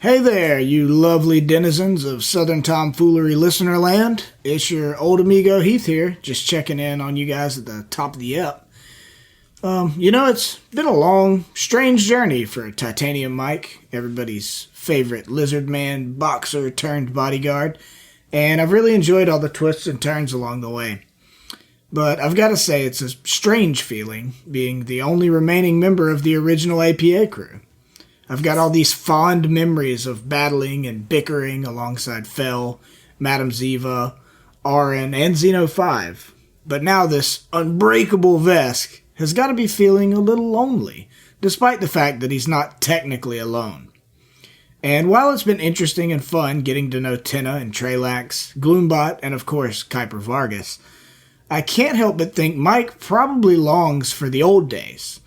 Hey there, you lovely denizens of Southern Tomfoolery listener land. It's your old amigo Heath here, just checking in on you guys at the top of the ep. It's been a long, strange journey for Titanium Mike, everybody's favorite lizard man boxer turned bodyguard, and I've really enjoyed all the twists and turns along the way. But I've got to say it's a strange feeling being the only remaining member of the original APA crew. I've got all these fond memories of battling and bickering alongside Fel, Madame Ziva, Arin, and Xeno 5. But now this unbreakable Vesk has got to be feeling a little lonely, despite the fact that he's not technically alone. And while it's been interesting and fun getting to know Tenna and Trelax, Gloombot, and of course Kuiper Vargas, I can't help but think Mike probably longs for the old days,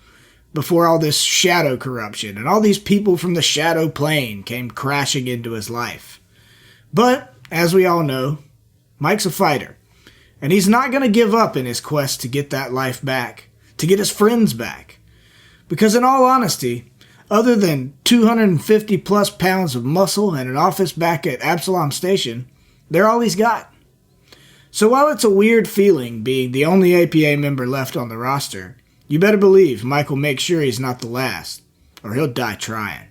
before all this shadow corruption and all these people from the shadow plane came crashing into his life. But, as we all know, Mike's a fighter, and he's not going to give up in his quest to get that life back, to get his friends back. Because in all honesty, other than 250 plus pounds of muscle and an office back at Absalom Station, they're all he's got. So while it's a weird feeling being the only APA member left on the roster, you better believe Mike will make sure he's not the last, or he'll die trying.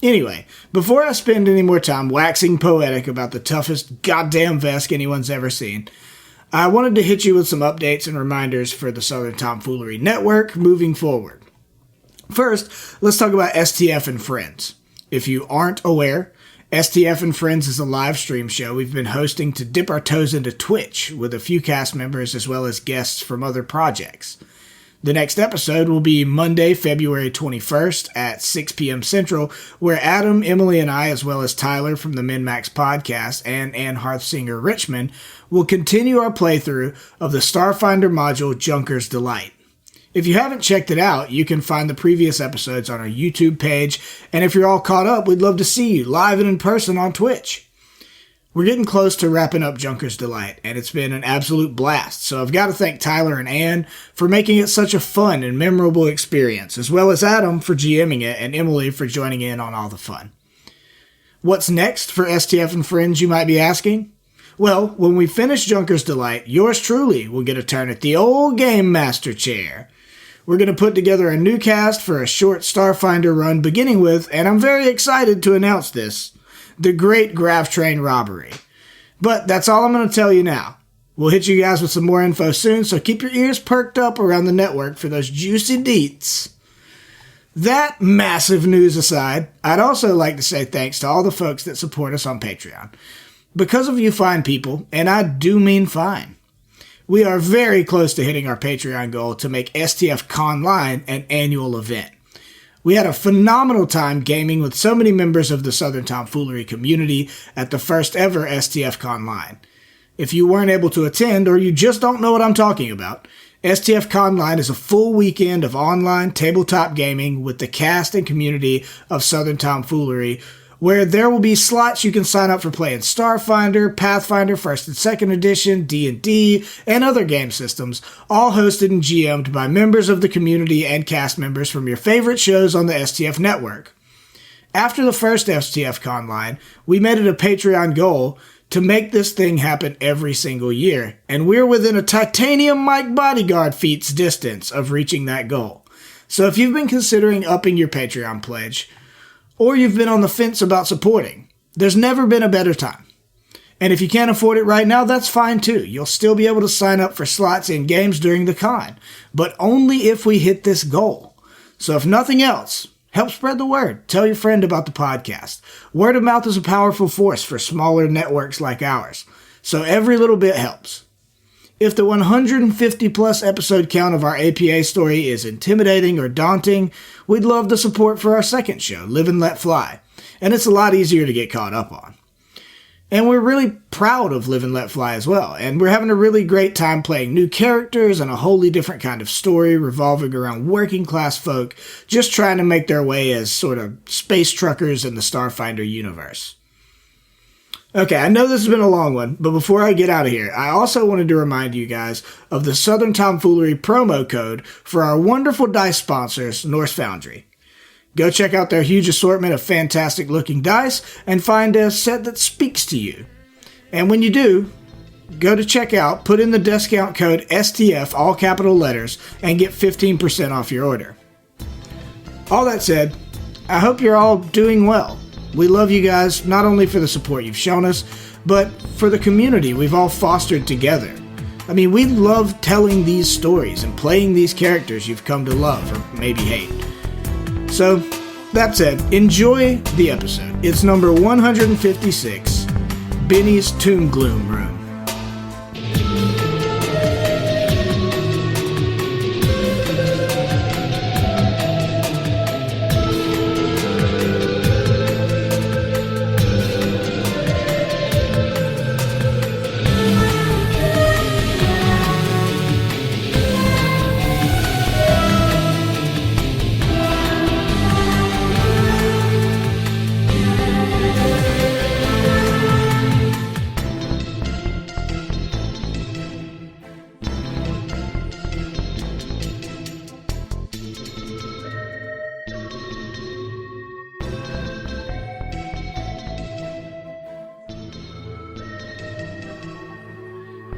Anyway, before I spend any more time waxing poetic about the toughest goddamn Vesk anyone's ever seen, I wanted to hit you with some updates and reminders for the Southern Tomfoolery Network moving forward. First, let's talk about STF and Friends. If you aren't aware, STF and Friends is a live stream show we've been hosting to dip our toes into Twitch with a few cast members as well as guests from other projects. The next episode will be Monday, February 21st at 6 p.m. Central, where Adam, Emily, and I, as well as Tyler from the MinMax podcast and Ann Hearthsinger Richmond, will continue our playthrough of the Starfinder module Junker's Delight. If you haven't checked it out, you can find the previous episodes on our YouTube page, and if you're all caught up, we'd love to see you live and in person on Twitch. We're getting close to wrapping up Junker's Delight, and it's been an absolute blast, so I've got to thank Tyler and Ann for making it such a fun and memorable experience, as well as Adam for GMing it and Emily for joining in on all the fun. What's next for STF and Friends, you might be asking? Well, when we finish Junker's Delight, yours truly will get a turn at the old Game Master chair. We're going to put together a new cast for a short Starfinder run beginning with, and I'm very excited to announce this, the Great Grav Train Robbery. But that's all I'm going to tell you now. We'll hit you guys with some more info soon, so keep your ears perked up around the network for those juicy deets. That massive news aside, I'd also like to say thanks to all the folks that support us on Patreon. Because of you fine people, and I do mean fine, we are very close to hitting our Patreon goal to make STF Conline an annual event. We had a phenomenal time gaming with so many members of the Southern Tomfoolery community at the first ever STF Conline. If you weren't able to attend, or you just don't know what I'm talking about, STF Conline is a full weekend of online tabletop gaming with the cast and community of Southern Tomfoolery, where there will be slots you can sign up for playing Starfinder, Pathfinder 1st and 2nd Edition, D&D, and other game systems, all hosted and GM'd by members of the community and cast members from your favorite shows on the STF network. After the first STF Conline, we made it a Patreon goal to make this thing happen every single year, and we're within a Titanium Mike bodyguard feat's distance of reaching that goal. So if you've been considering upping your Patreon pledge, or you've been on the fence about supporting, there's never been a better time. And if you can't afford it right now, that's fine too. You'll still be able to sign up for slots in games during the con, but only if we hit this goal. So if nothing else, help spread the word. Tell your friend about the podcast. Word of mouth is a powerful force for smaller networks like ours, so every little bit helps. If the 150 plus episode count of our APA story is intimidating or daunting, we'd love the support for our second show, Live and Let Fly, and it's a lot easier to get caught up on. And we're really proud of Live and Let Fly as well, and we're having a really great time playing new characters and a wholly different kind of story revolving around working class folk just trying to make their way as sort of space truckers in the Starfinder universe. Okay, I know this has been a long one, but before I get out of here, I also wanted to remind you guys of the Southern Tomfoolery promo code for our wonderful dice sponsors, Norse Foundry. Go check out their huge assortment of fantastic looking dice and find a set that speaks to you. And when you do, go to checkout, put in the discount code STF, all capital letters, and get 15% off your order. All that said, I hope you're all doing well. We love you guys, not only for the support you've shown us, but for the community we've all fostered together. I mean, we love telling these stories and playing these characters you've come to love, or maybe hate. So, that said, enjoy the episode. It's number 156, Benny's Tomb Gloom Room.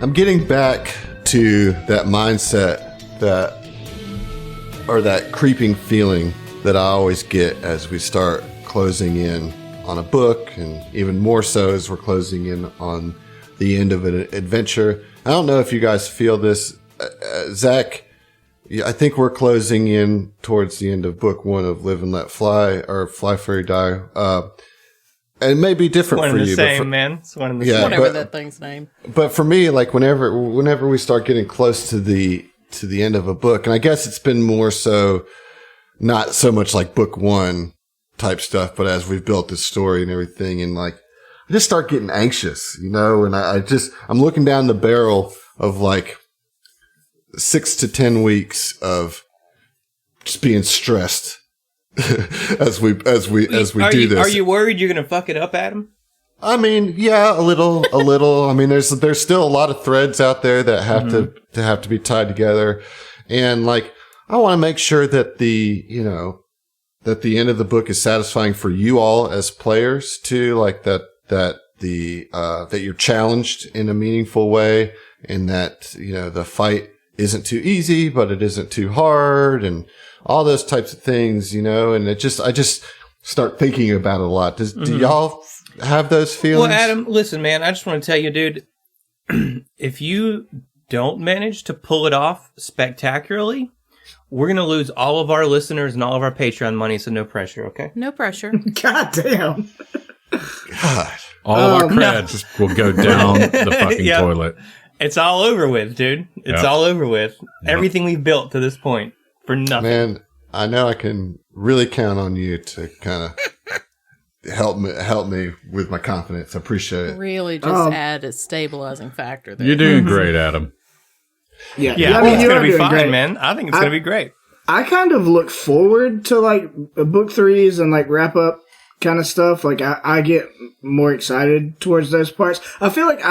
I'm getting back to that mindset that creeping feeling that I always get as we start closing in on a book, and even more so as we're closing in on the end of an adventure. I don't know if you guys feel this. Zach, I think we're closing in towards the end of book 1 of Live and Let Fly, or Fly Fairy Die. It may be different for you. It's one and the same, man. It's one and the same. Whatever that thing's name. But for me, like whenever we start getting close to the end of a book, and I guess it's been more so, not so much like book 1 type stuff, but as we've built this story and everything, and like, I just start getting anxious, and I'm looking down the barrel of like 6 to 10 weeks of just being stressed. as we do this. Are you worried you're gonna fuck it up, Adam? I mean, yeah, a little. I mean, there's still a lot of threads out there that have to be tied together, and like, I want to make sure that the end of the book is satisfying for you all as players too, like that you're challenged in a meaningful way, and that the fight isn't too easy, but it isn't too hard, and all those types of things, and I just start thinking about it a lot. Do y'all have those feelings? Well, Adam, listen, man, I just want to tell you, dude, if you don't manage to pull it off spectacularly, we're going to lose all of our listeners and all of our Patreon money, so no pressure, okay? No pressure. God damn. God. All of our creds will go down the fucking toilet. It's all over with, dude. It's all over with. Everything we've built to this point. For nothing. Man, I know I can really count on you to kind of help me with my confidence. I appreciate it. Really just add a stabilizing factor there. You're doing great, Adam. Yeah, I mean, it's going to be fine, great. Man. I think it's going to be great. I kind of look forward to like book 3s and like wrap up kind of stuff. Like I get more excited towards those parts. I feel like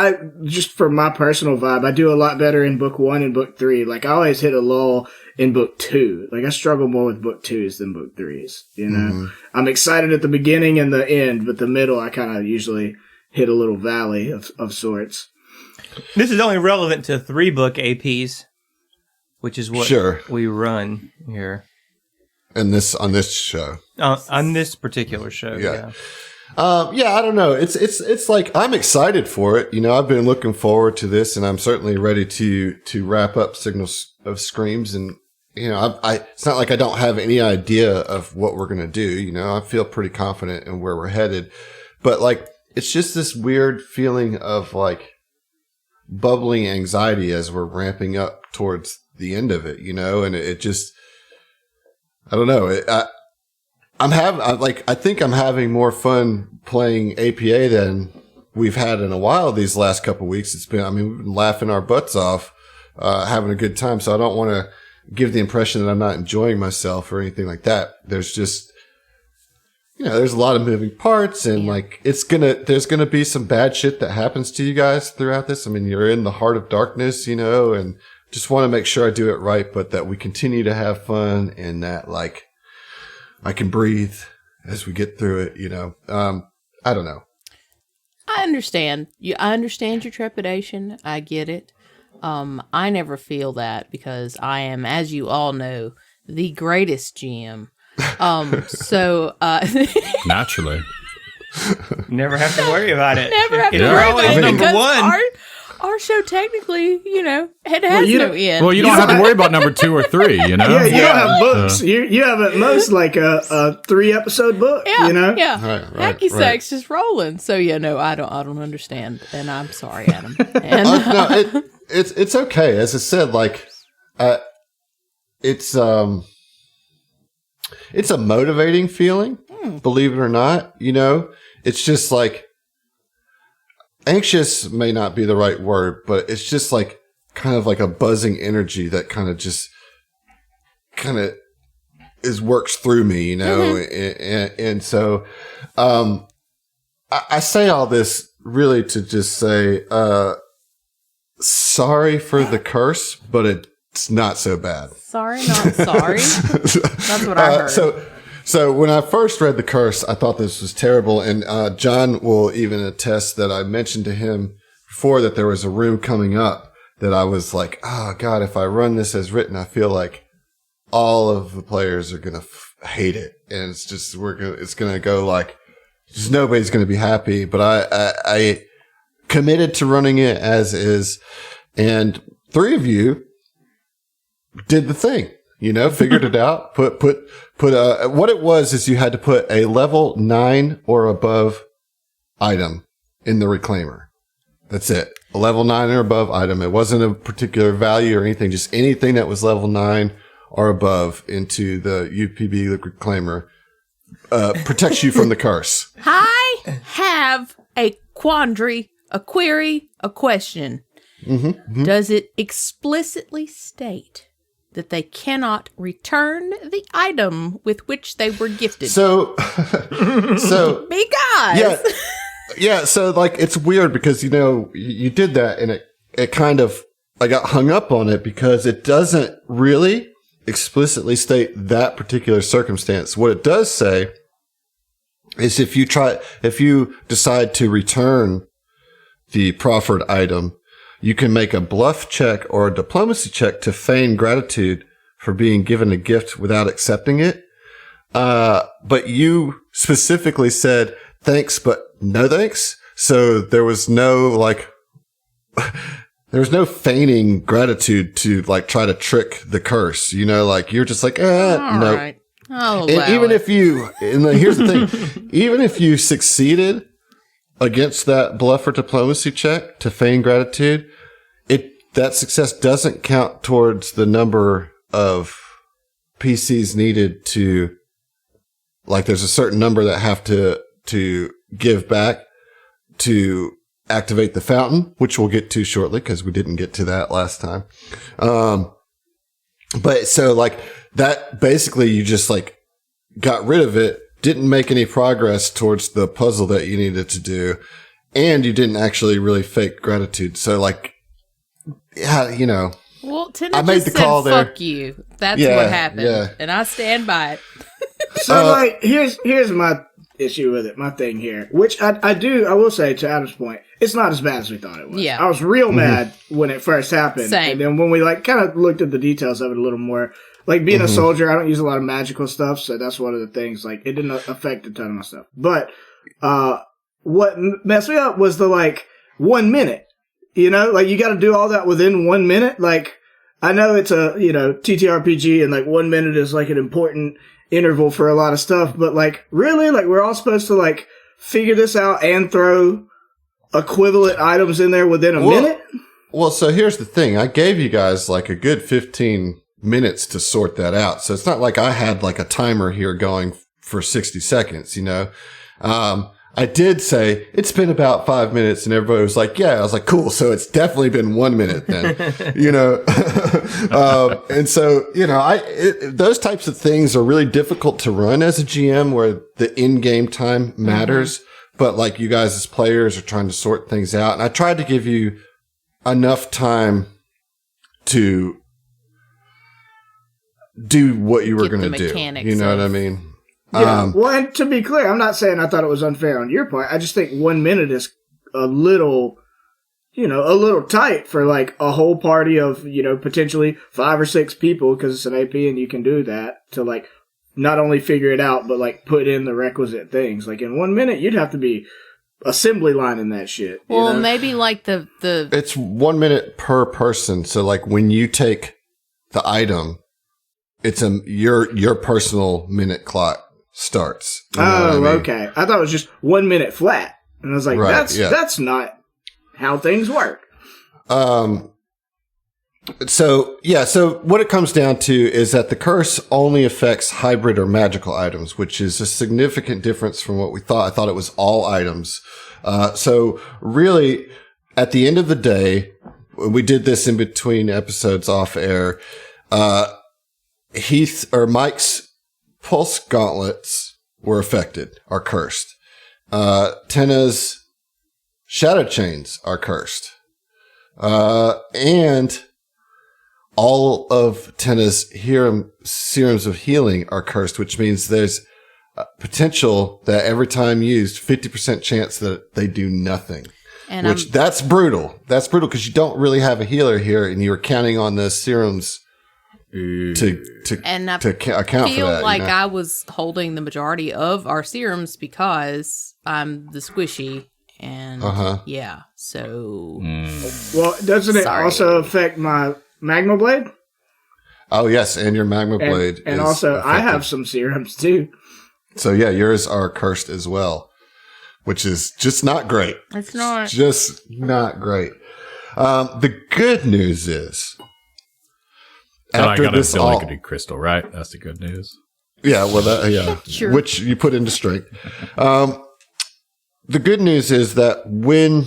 just for my personal vibe, I do a lot better in book 1 and book 3. Like I always hit a lull in book 2. Like I struggle more with book 2s than book 3s. I'm excited at the beginning and the end, but the middle I kind of usually hit a little valley of sorts. This is only relevant to 3-book APs, which is what we run here. And on this show. On this particular show, yeah. I don't know. It's like, I'm excited for it. I've been looking forward to this, and I'm certainly ready to wrap up Signals of Screams. And, it's not like I don't have any idea of what we're going to do. I feel pretty confident in where we're headed, but like, it's just this weird feeling of like bubbling anxiety as we're ramping up towards the end of it, and it just, I don't know. I think I'm having more fun playing APA than we've had in a while these last couple of weeks. We've been laughing our butts off, having a good time. So I don't want to give the impression that I'm not enjoying myself or anything like that. There's just, there's a lot of moving parts, and like, there's going to be some bad shit that happens to you guys throughout this. I mean, you're in the heart of darkness, and just want to make sure I do it right, but that we continue to have fun, and that like, I can breathe as we get through it, I don't know. I understand. I understand your trepidation. I get it. I never feel that because I am, as you all know, the greatest GM. Naturally. Never have to worry about it. Never have to You're worry always about it number because one. our show technically, it has no end. Well, you don't have to worry about number 2 or 3, you know? Yeah, you don't have books. You have at most like a 3-episode book. Yeah, Right, Hacky right. sack's just rolling. So I don't understand, and I'm sorry, Adam. And No, it's okay. As I said, like, it's a motivating feeling, believe it or not. It's just like, anxious may not be the right word, but it's just like kind of like a buzzing energy that kind of works through me, and so I say all this really to just say sorry for the curse, but it's not so bad. sorry, not sorry. That's what I heard. So when I first read the curse, I thought this was terrible. And John will even attest that I mentioned to him before that there was a room coming up that I was like, oh, God, if I run this as written, I feel like all of the players are going to hate it. And it's just, it's going to go like, just nobody's going to be happy. But I committed to running it as is. And 3 of you did the thing. Figured it out. Put what it was is you had to put a level 9 or above item in the reclaimer. That's it. A level 9 or above item. It wasn't a particular value or anything, just anything that was level 9 or above into the UPB reclaimer, protects you from the curse. I have a quandary, a query, a question. Does it explicitly state that they cannot return the item with which they were gifted? So, Because yeah. So like, it's weird because, you did that and it kind of, I got hung up on it because it doesn't really explicitly state that particular circumstance. What it does say is if you decide to return the proffered item, you can make a bluff check or a diplomacy check to feign gratitude for being given a gift without accepting it. But you specifically said thanks, but no thanks. So there was no feigning gratitude to like try to trick the curse. You're just like, no. right. I'll And allow even it. here's the thing, even if you succeeded against that bluff or diplomacy check to feign gratitude, that success doesn't count towards the number of PCs needed to, like, there's a certain number that have to give back to activate the fountain, which we'll get to shortly because we didn't get to that last time. But so like that, basically you just like got rid of it, didn't make any progress towards the puzzle that you needed to do, and you didn't actually really fake gratitude. So like, yeah, Well, Tina I made just the said, call there. fuck you. That's Yeah, what happened. yeah. And I stand by it. So, like, here's my issue with it, my thing here, which I will say, to Adam's point, it's not as bad as we thought it was. Yeah. I was real mad when it first happened. Same. And then when we, like, kind of looked at the details of it a little more, like, being a soldier, I don't use a lot of magical stuff, so that's one of the things, like, it didn't affect a ton of my stuff. But, what messed me up was the, like, 1 minute. Like, you gotta do all that within 1 minute. Like, I know it's a, TTRPG and, like, 1 minute is, like, an important interval for a lot of stuff, but, like, really? Like, we're all supposed to, like, figure this out and throw equivalent items in there within a minute? Well, so here's the thing. I gave you guys like a good 15 minutes to sort that out. So it's not like I had like a timer here going for 60 seconds, I did say it's been about 5 minutes and everybody was like, yeah, I was like, cool. So it's definitely been 1 minute then, and so, those types of things are really difficult to run as a GM where the in-game time matters. But like you guys as players are trying to sort things out. And I tried to give you enough time to do what you were Get the going to do. mechanics You know of- what I mean? Yeah. Well, and to be clear, I'm not saying I thought it was unfair on your part. I just think 1 minute is a little tight for like a whole party of, potentially 5 or 6 people, because it's an AP and you can do that to like not only figure it out, but like put in the requisite things. Like in 1 minute, you'd have to be assembly lining that shit. Well, maybe like the It's 1 minute per person. So like when you take the item, it's your personal minute clock starts. You know what I mean? Okay. I thought it was just 1 minute flat. And I was like, Right, that's not how things work. So what it comes down to is that the curse only affects hybrid or magical items, which is a significant difference from what we thought. I thought it was all items. So really, at the end of the day, we did this in between episodes off air. Mike's pulse gauntlets were affected, are cursed. Tenna's shadow chains are cursed. And all of Tenna's serums of healing are cursed, which means there's a potential that every time used, 50% chance that they do nothing. and That's brutal. That's brutal because you don't really have a healer here, and you were counting on the serums to account for that. feel like I was holding the majority of our serums because I'm the squishy, and yeah, so Well, doesn't it Sorry. also affect my magma blade? Oh yes, and your magma blade, and is also I affected. have some serums too. So yeah, yours are cursed as well, which is just not great. it's not. Just not great. The good news is, So I after got a this all, delicate crystal, right? That's the good news. yeah, well, Sure. which you put into strength. The good news is that when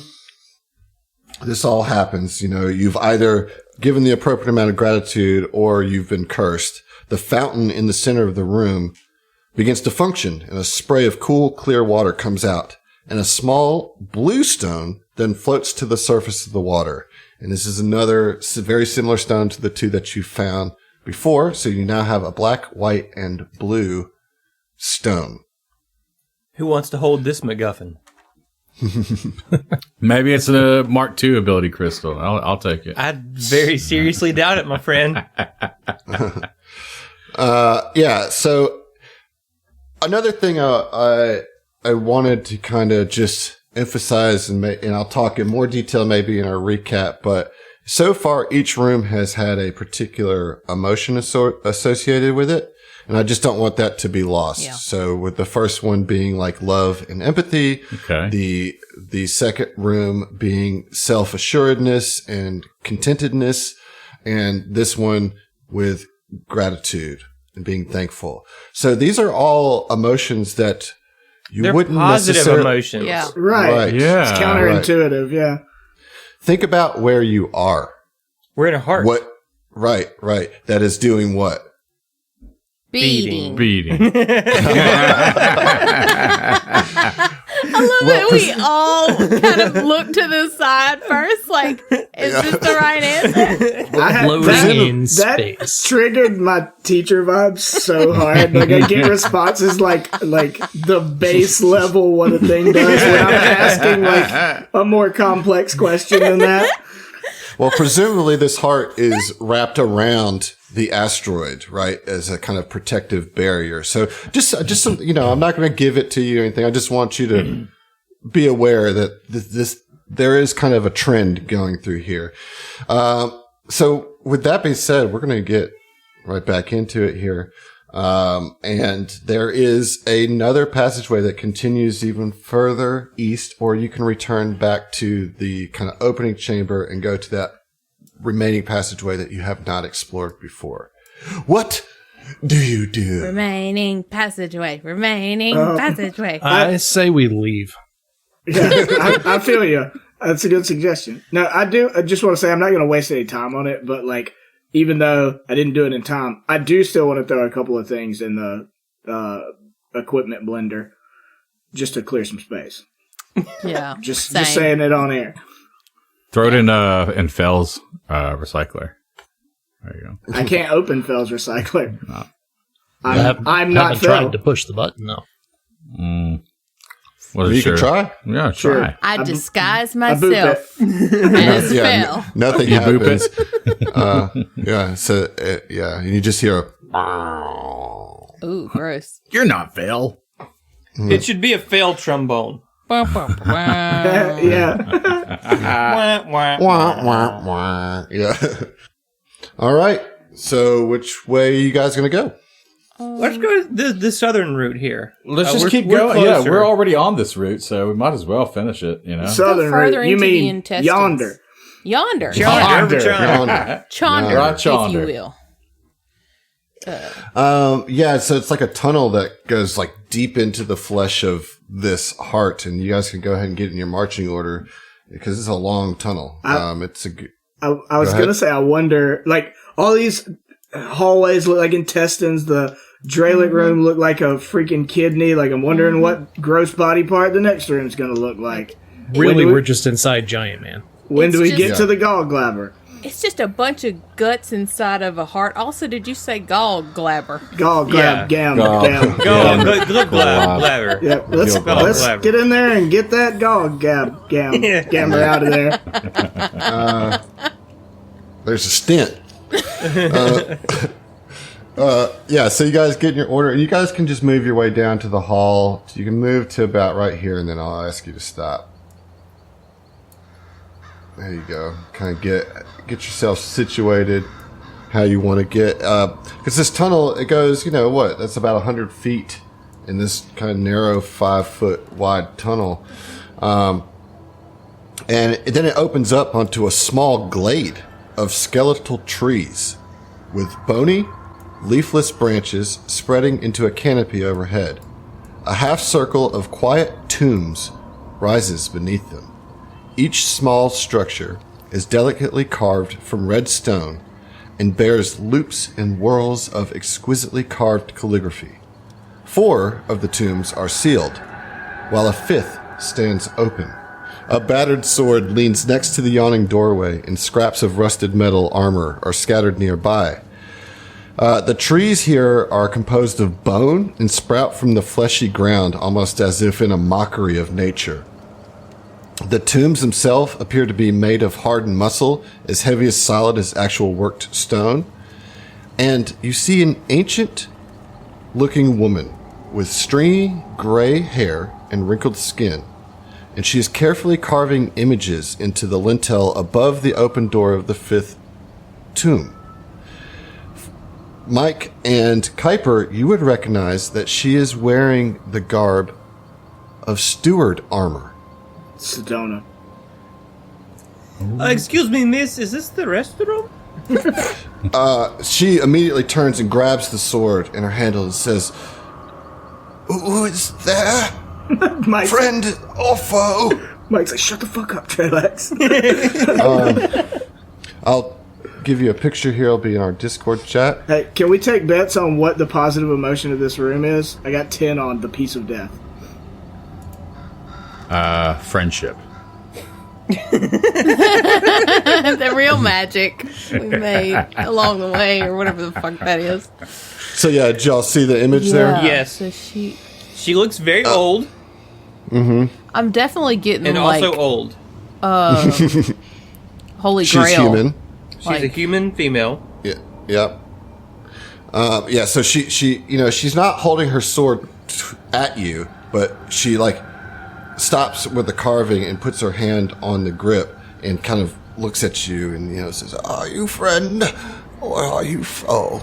this all happens, you've either given the appropriate amount of gratitude or you've been cursed. The fountain in the center of the room begins to function, and a spray of cool, clear water comes out, and a small blue stone then floats to the surface of the water. And this is another very similar stone to the 2 that you found before. So you now have a black, white, and blue stone. Who wants to hold this MacGuffin? Maybe it's a Mark II ability crystal. I'll take it. I very seriously doubt it, my friend. So another thing I wanted to kind of just emphasize, and I'll talk in more detail maybe in our recap, but so far each room has had a particular emotion associated with it, and I just don't want that to be lost. Yeah. So with the first one being like love and empathy, Okay. the second room being self-assuredness and contentedness, and this one with gratitude and being thankful. So these are all emotions that you They're wouldn't positive necessarily. emotions. Yeah. Right. Yeah. It's counterintuitive, yeah. Think about where you are. We're in a heart. What? Right. That is doing what? Beating. Beating. I love that we all kind of look to the side first, like, is this the right answer? Floating in that space. triggered my teacher vibes so hard. Like I get responses like the base level what a thing does when I'm asking like a more complex question than that. Well, presumably this heart is wrapped around the asteroid, right, as a kind of protective barrier. So just some, I'm not going to give it to you or anything. I just want you to be aware that there is kind of a trend going through here. So with that being said, we're going to get right back into it here. And there is another passageway that continues even further east, or you can return back to the kind of opening chamber and go to that remaining passageway that you have not explored before. What do you do? Remaining passageway. I say we leave. Yeah, I feel you. That's a good suggestion. No, I just want to say I'm not going to waste any time on it, but like, even though I didn't do it in time, I do still want to throw a couple of things in the equipment blender just to clear some space. Yeah. Just same. saying it on air. Throw it in Fell's recycler. There you go. I can't open Fell's recycler. I'm not haven't Phil. tried to push the button, though. Well, You can try. Yeah, Sure. try. I disguise boop myself as Phil. Nothing You boop happens. Yeah. So and you just hear a. Ooh, gross. You're not Phil. It should be a failed trombone. Yeah. Wah, wah. Wah, wah, wah. Yeah. All right. So, which way are you guys going to go? Let's go the southern route here. Let's We're- just keep we're going. Yeah, closer. we're already on this route, so we might as well finish it. You know. Southern further route. You into the mean intestines. yonder? Yonder. Yonder. Yonder. Chonder, Right, if you chonder. will. Yeah, so it's like a tunnel that goes like deep into the flesh of this heart, and you guys can go ahead and get in your marching order because it's a long tunnel. It's a. I was going to say, I wonder, like, all these hallways look like intestines. The Dralic room look like a freaking kidney. Like, I'm wondering what gross body part the next room's going to look like. Really, we're just inside Giant Man. When do It's we get just- to the gallbladder? It's just a bunch of guts inside of a heart. Also, did you say gallblabber? Gallblab, gam, Gall- gam. Go, good blabber. Yeah, let's Gallbladder. get in there and get that gammer out of there. There's a stint. Yeah, so you guys get in your order, and you guys can just move your way down to the hall. So you can move to about right here, and then I'll ask you to stop. There you go. Kind of get yourself situated how you want to get. Because this tunnel, it goes, that's about 100 feet in this kind of narrow 5-foot wide tunnel. And then it opens up onto a small glade of skeletal trees with bony, leafless branches spreading into a canopy overhead. A half circle of quiet tombs rises beneath them. Each small structure is delicately carved from red stone and bears loops and whorls of exquisitely carved calligraphy. 4 of the tombs are sealed, while a 5th stands open. A battered sword leans next to the yawning doorway, and scraps of rusted metal armor are scattered nearby. The trees here are composed of bone and sprout from the fleshy ground almost as if in a mockery of nature. The tombs themselves appear to be made of hardened muscle, as heavy as solid as actual worked stone. And you see an ancient-looking woman with stringy gray hair and wrinkled skin. And she is carefully carving images into the lintel above the open door of the 5th tomb. Mike and Kuiper, you would recognize that she is wearing the garb of steward armor. Sedona. Excuse me, miss, is this the restroom? She immediately turns and grabs the sword in her handle and says, "Who is there? Mike, Friend or foe?" Mike's like, shut the fuck up, Trelax. I'll give you a picture here. It'll be in our Discord chat. Hey, can we take bets on what the positive emotion of this room is? I got 10 on the piece of death. Friendship. The real magic we made along the way, or whatever the fuck that is. So yeah, did y'all see the image there? Yes. So she. She looks very old I'm definitely getting and like also old. Holy She's Grail. human. She's a Like- human female. Yeah. Yep. Yeah. So she, she's not holding her sword at you, but she stops with the carving and puts her hand on the grip and kind of looks at you and says, "Are you friend or are you foe?"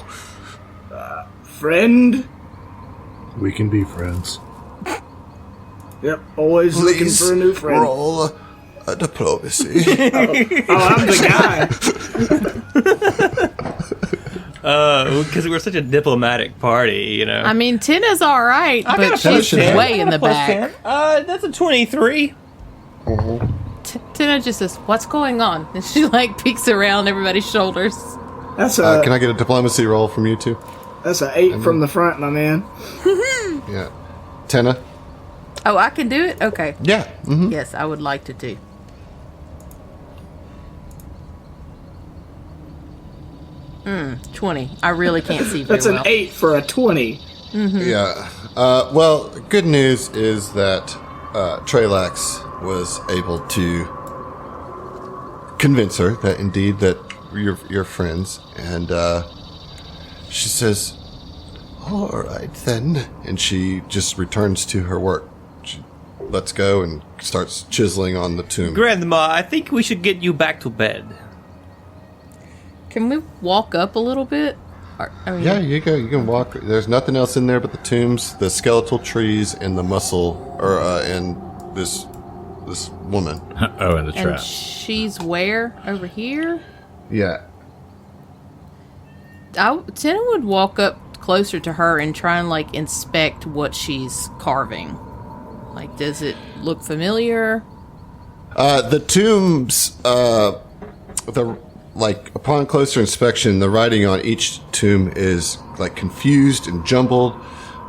Friend? We can be friends. Yep, always looking Please for a new friend. roll a diplomacy. Oh, I'm the guy. Because we're such a diplomatic party, I mean, Tina's all right, but got a she's plus 10. way in the Plus back. 10. That's a 23. Tina just says, "What's going on?" And she peeks around everybody's shoulders. That's a Can I get a diplomacy roll from you two? that's a 8 from the front, my man. Yeah. Tenna? Oh, I can do it? Okay. Yeah. Mm-hmm. Yes, I would like to do. 20. I really can't see very That's an well. 8 for a 20. Yeah. Well, good news is that Trelax was able to convince her that indeed that you're friends, and she says, "All right then," and she just returns to her work. She lets go and starts chiseling on the tomb. Grandma, I think we should get you back to bed. Can we walk up a little bit? Yeah, you can walk. There's nothing else in there but the tombs, the skeletal trees, and the muscle, and this woman. Oh, and the And trap. she's where? Over here? Yeah. Tina would walk up closer to her and try and, like, inspect what she's carving. Like, does it look familiar? The tombs, upon closer inspection, the writing on each tomb is, like, confused and jumbled,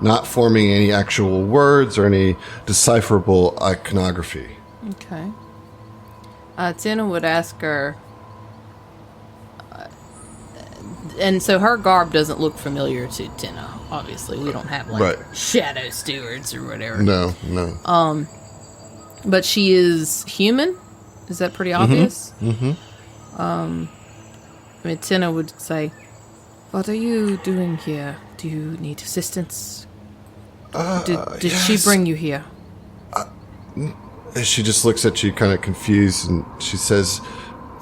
not forming any actual words or any decipherable iconography. Okay. Tina would ask her... and so her garb doesn't look familiar to Tina, obviously. We don't have, like, Right. shadow stewards or whatever. No. But she is human? Is that pretty obvious? I mean, Tina would say, "What are you doing here? Do you need assistance? Did she yes. bring you here?" She just looks at you kind of confused, and she says,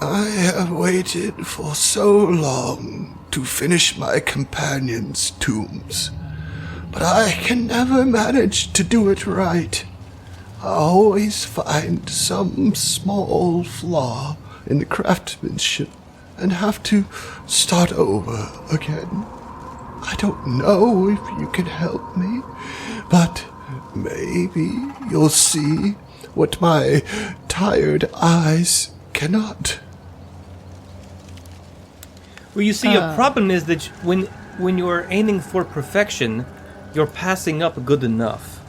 "I have waited for so long to finish my companions' tombs, but I can never manage to do it right. I always find some small flaw in the craftsmanship and have to start over again. I don't know if you can help me, but maybe you'll see what my tired eyes cannot." Well, you see, a problem is that when you're aiming for perfection, you're passing up good enough.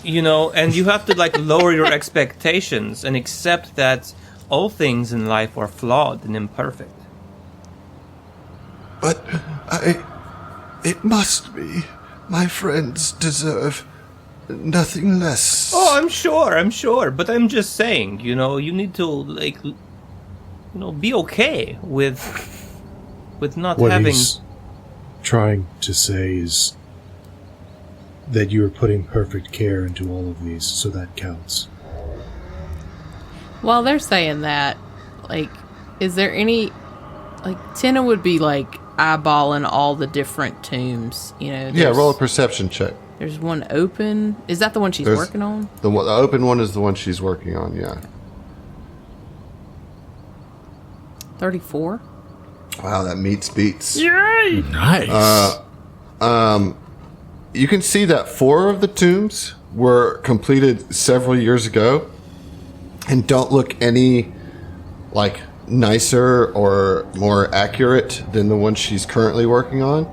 You know, and you have to, like, lower your expectations and accept that all things in life are flawed and imperfect. But it must be. My friends deserve nothing less. Oh, I'm sure. But I'm just saying, you know, you need to, like, you know, be okay with not What having... he's trying to say is that you are putting perfect care into all of these, so that counts. While they're saying that, like, is there any... like, Tina would be, like, eyeballing all the different tombs, you know? Yeah, roll a perception check. There's one open. Is that the one she's working on? The open one is the one she's working on, yeah. 34? Wow, that meets beats. Nice. You can see that 4 of the tombs were completed several years ago and don't look any, like, nicer or more accurate than the one she's currently working on.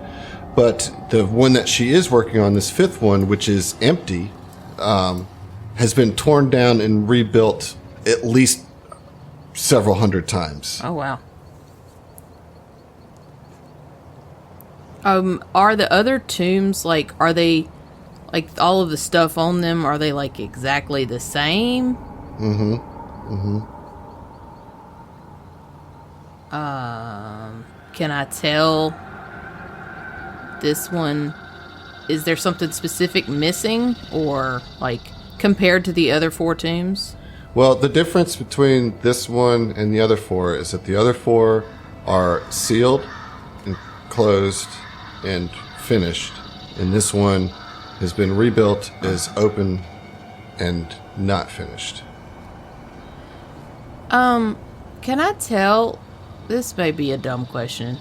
But the one that she is working on, this 5th one, which is empty, has been torn down and rebuilt at least several hundred times. Oh, wow. Are the other tombs, like, are they, like, all of the stuff on them, are they, like, exactly the same? Can I tell this one, is there something specific missing, or, like, compared to the other 4 tombs? Well, the difference between this one and the other 4 is that the other 4 are sealed and closed and finished, and this one has been rebuilt, is open and not finished. Can I tell, this may be a dumb question,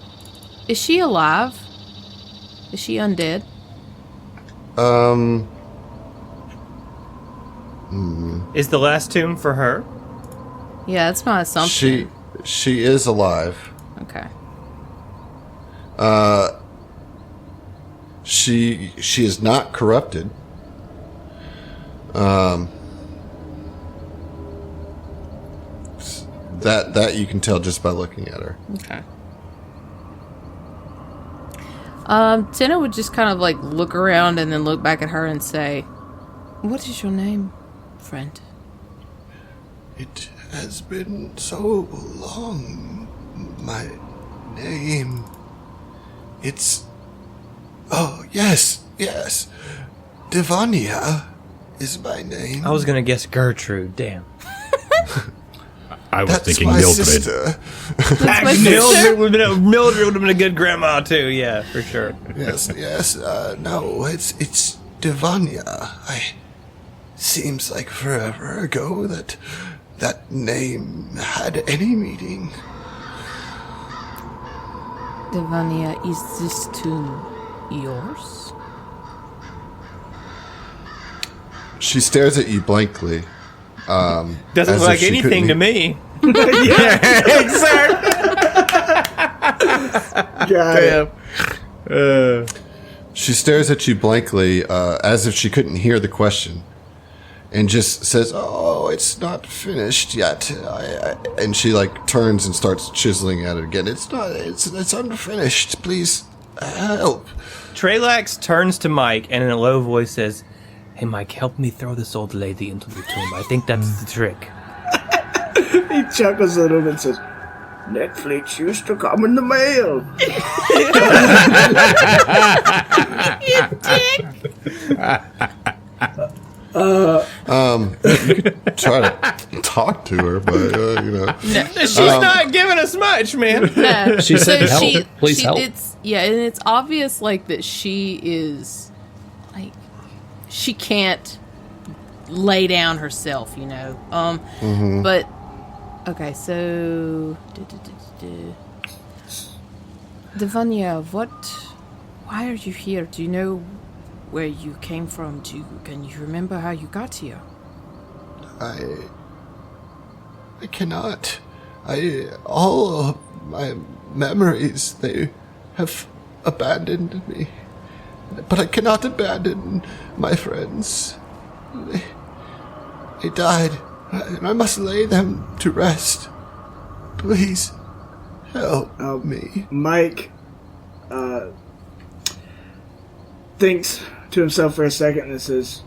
is she alive? Is she undead? Is the last tomb for her? Yeah, that's my assumption. She is alive. Okay. She is not corrupted. That you can tell just by looking at her. Okay. Tina would just kind of like look around and then look back at her and say, "What is your name, friend?" It has been so long. My name. It's. Oh, yes. Devania is my name. I was gonna guess Gertrude. Damn. I was That's thinking my Mildred. sister. Mildred would have been a good grandma too. Yeah, for sure. Yes. No, it's Devania. Seems like forever ago that name had any meaning. Devania, is this tomb yours? She stares at you blankly. Doesn't as look if like she anything to couldn't me. Got it. She stares at you blankly, as if she couldn't hear the question, and just says, "Oh, it's not finished yet." And she like turns and starts chiseling at it again. It's unfinished. Please help. Trelax turns to Mike and in a low voice says, "Hey, Mike, help me throw this old lady into the tomb. I think that's the trick." He chuckles a little bit and says, Netflix used to come in the mail. You could try to talk to her, but you know. She's not giving us much, man. No. She said help. Please help. And it's obvious like that she is like she can't lay down herself, you know. But okay, so Devania, why are you here? Do you know where you came from? Can you remember how you got here? I cannot. All of my memories, they have abandoned me. But I cannot abandon my friends. They died, and I must lay them to rest. Please, help me. Mike thinks to himself for a second and says,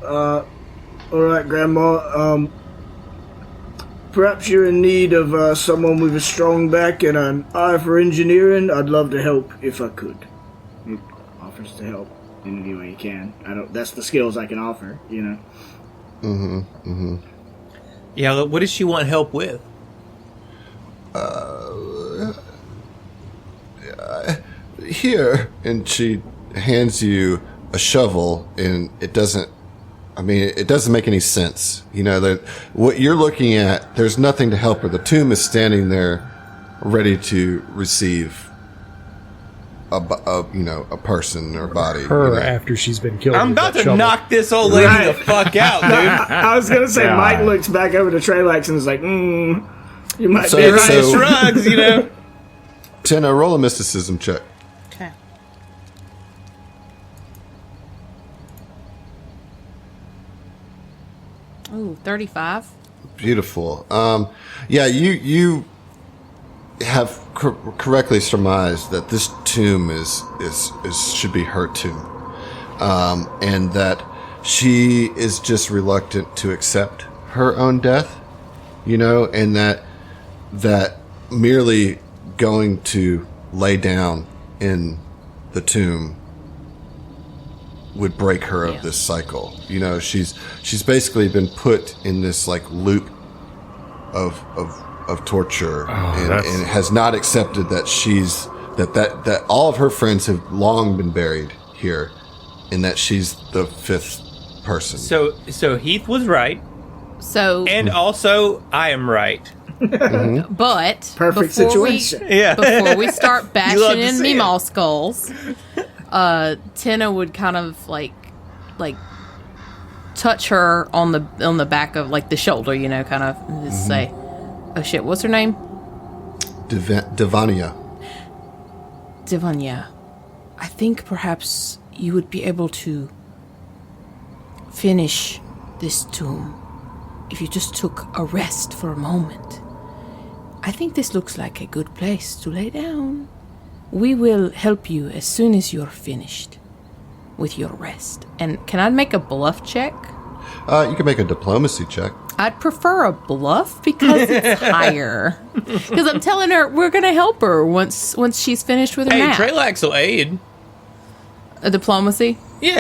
alright, Grandma, perhaps you're in need of someone with a strong back and an eye for engineering. I'd love to help if I could. He offers to help in any way he can. That's the skills I can offer, you know. Yeah, what does she want help with? Here, and she hands you a shovel, and it doesn't make any sense. You know, that what you're looking at, there's nothing to help her. The tomb is standing there ready to receive a person or body. Her you know? after she's been killed. I'm with about that to shovel. knock this old lady Right. the fuck out, dude. I was going to say, Mike looks back over to Trelax and is like, you might So- be right. so- Shrugs, you know. Tina, roll a mysticism check. Okay. Ooh, 35. Beautiful. Yeah, you have correctly surmised that this tomb is should be her tomb, and that she is just reluctant to accept her own death, you know, and that merely going to lay down in the tomb would break her of this cycle. You know, she's basically been put in this like loop of torture and has not accepted that she's that all of her friends have long been buried here, and that she's the fifth person. So Heath was right, So, and also I am right. but Perfect before situation. Yeah. before we start You love bashing to in see it. Meemaw skulls, Tina would kind of like touch her on the back of like the shoulder, you know, kind of and just say, "Oh shit, what's her name?" Devania. Devanya. I think perhaps you would be able to finish this tomb if you just took a rest for a moment. I think this looks like a good place to lay down. We will help you as soon as you're finished with your rest. And can I make a bluff check? You can make a diplomacy check. I'd prefer a bluff because it's higher. Because I'm telling her we're going to help her once she's finished with her Hey, nap. Trelax will aid. A diplomacy? Yeah.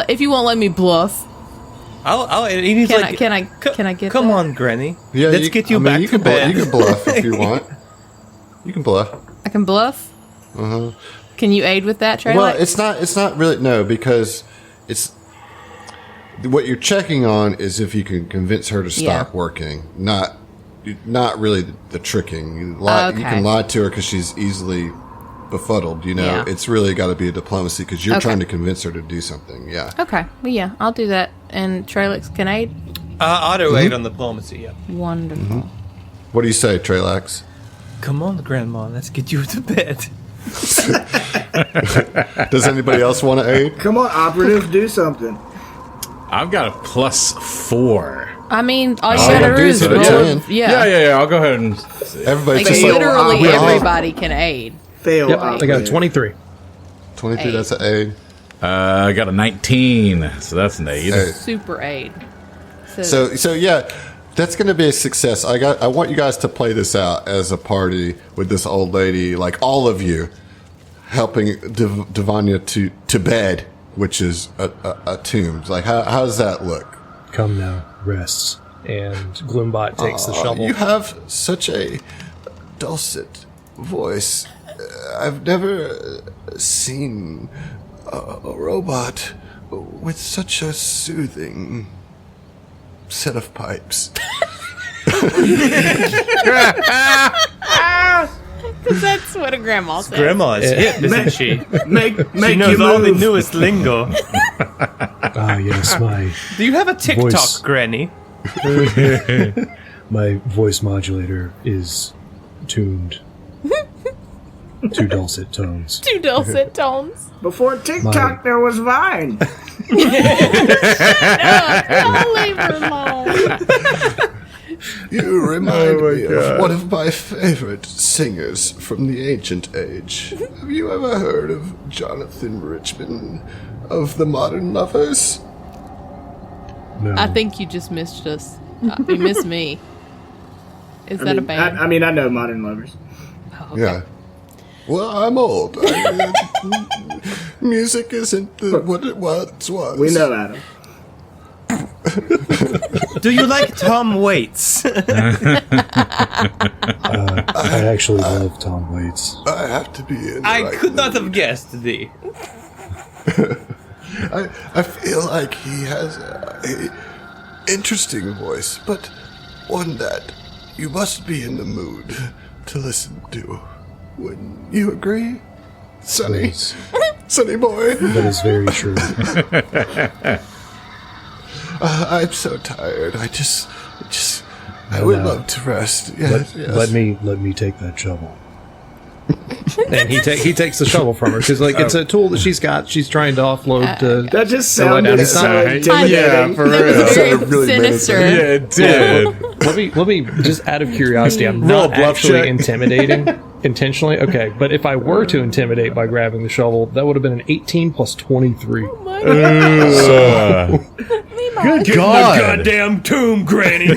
If you won't let me bluff, I'll aid. He's can like, I get Come that? on, Granny. Yeah, Let's get you back you to can bed. You can bluff if you want. You can bluff. I can bluff? Can you aid with that, Trey? Well, it's not really, no, because it's, what you're checking on is if you can convince her to stop Yeah. working, not really the tricking. You Okay. can lie to her because she's easily befuddled, you know. Yeah. It's really got to be a diplomacy because you're Okay. trying to convince her to do something, yeah. Okay. Well, yeah, I'll do that. And Trelix can aid? Auto aid on diplomacy, yeah. Wonderful. What do you say, Trelax? Come on, Grandma, let's get you to bed. Does anybody else want to aid? Come on, operative, do something. I've got a +4. I mean, all you Oh, gotta yeah, do is do it. roll. Yeah. Yeah. I'll go ahead and. Everybody Like, just Fail. literally We all- everybody can aid. Fail. Yep, I got a operative. 23. 23, Aid. that's an aid. I got a 19, so that's an aid. Aid. Super aid. So yeah, that's going to be a success. I want you guys to play this out as a party with this old lady, like all of you, helping Devanya to bed, which is a tomb. Like how does that look? Come now, rest. And Gloombot takes the shovel. You have such a dulcet voice. I've never seen a robot with such a soothing set of pipes. Because that's what a grandma says. Grandma is hip, isn't she? Make She knows you all the move. newest lingo. Ah, yes, my Do you have a TikTok, Voice. Granny? my voice modulator is tuned to dulcet tones. Two dulcet tones. Before TikTok, My- there was Vine. I'll leave her alone. You remind me of one of my favorite singers from the ancient age. Have you ever heard of Jonathan Richman of the Modern Lovers? No. I think you just missed us. You missed me. Is that a band? I mean, I know Modern Lovers. Yeah. Well, I'm old. Music isn't what it once was. We know Adam. Do you like Tom Waits? I actually love Tom Waits. I have to be in the I right could not mood. have guessed thee. I feel like he has a interesting voice, but one that you must be in the mood to listen to. Wouldn't you agree, Sonny? Yes, Sonny boy. that is very true. I'm so tired. I would no. love to rest. Yes, yes. Let me take that shovel. And he takes the shovel from her because it's a tool that she's got. She's trying to offload to. That just So let down sounded his so side. intimidating. Yeah, for That was real. very Sounded really sinister. menacing. Yeah, it did. Let me just out of curiosity, I'm Roll a not bluff actually check. intimidating intentionally. Okay, but if I were to intimidate by grabbing the shovel, that would have been an 18 plus 23. Oh my God. Good God. Goddamn tomb, Granny. Go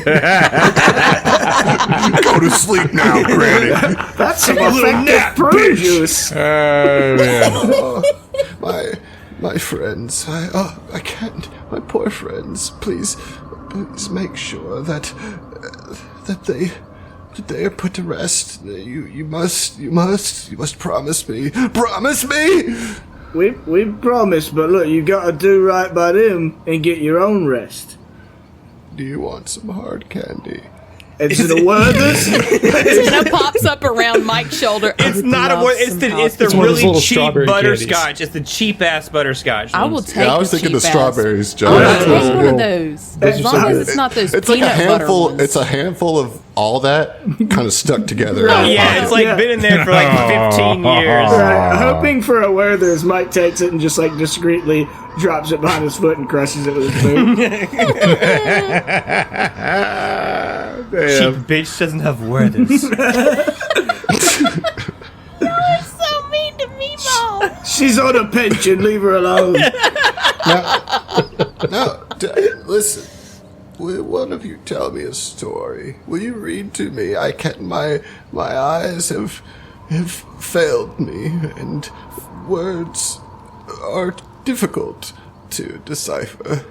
to sleep now, Granny. That's some effective prune juice. My friends, I can't. My poor friends, please make sure that they are put to rest. You must promise me. Promise me. We promise, but look, you gotta do right by them and get your own rest. Do you want some hard candy? Is it a Werther's? Anna pops up around Mike's shoulder. It's not a word. It's the one of those really little cheap strawberry butterscotch. It's the cheap ass butterscotch. I will ones. take. Yeah, I was the thinking the cheap strawberries, ass. John. I'll take one of those. As long as it's not those It's like peanut a butter handful. ones. It's a handful of all that kind of stuck together. Yeah, it's like Yeah. been in there for like 15 years. Right, hoping for a Werther's, Mike takes it and just like discreetly drops it behind his foot and crushes it with his boot. Cheap bitch doesn't have Werther's. so mean She's on a pension. Leave her alone. Listen. Will one of you tell me a story? Will you read to me? I can't. My eyes have failed me, and words are difficult to decipher.